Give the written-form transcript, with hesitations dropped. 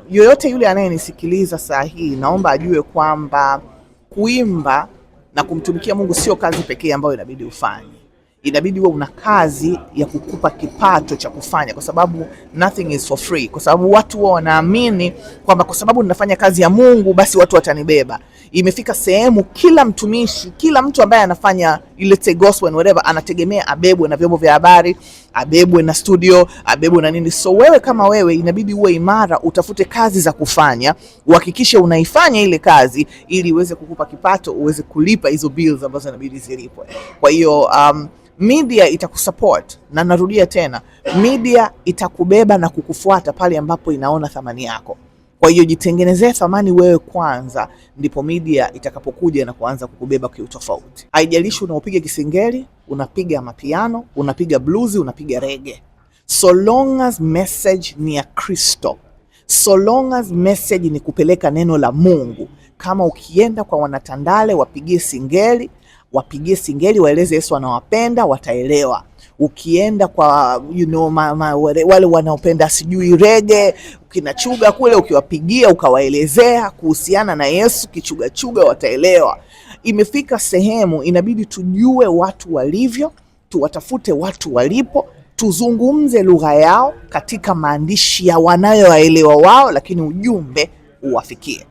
yoyote yule anayenisikiliza saa hii, naomba ajue kwamba kuimba na kumtumikia Mungu sio kazi pekee ambayo inabidi ufanye. Inabidi uwe una kazi ya kukupa kipato cha kufanya, kwa sababu nothing is for free. Kwa sababu watu wao wanaamini kwamba kwa sababu ninafanya kazi ya Mungu basi watu watanibeba. Imefika sehemu kila mtumishi, kila mtu ambaye anafanya let's say gospel and whatever, anategemea abebwe na vyombo vya habari, abebwe na studio, abebwe na nini. So wewe kama wewe inabidi uwe imara, utafute kazi za kufanya, uhakikishe unaifanya ile kazi ili iweze kukupa kipato, uweze kulipa hizo bills ambazo inabidi zilipwe. Kwa hiyo media itakusupport, na narudia tena, media itakubeba na kukufuata pale ambapo inaona thamani yako. Kwa hiyo jitengenezee thamani wewe kwanza, ndipo media itakapokuja na kuanza kukubeba kiutofauti. Haijalishi unaopiga kisingeli, unapiga mapiano, unapiga blues, unapiga reggae. So long as message ni ya Kristo, so long as message ni kupeleka neno la Mungu. Kama ukienda kwa wanatandale wapigie singeli, waeleze Yesu anawapenda, wataelewa. Ukienda kwa wale wanaopenda sijui reggae, ukinachuga kule, ukiwapigia ukawaelezea kuhusiana na Yesu kichuga, wataelewa. Imefika sehemu inabidi tujue watu walivyo, tuwatafute watu walipo, tuzungumze lugha yao katika maandishi ya wanayowaelewa wao, lakini ujumbe uwafikie.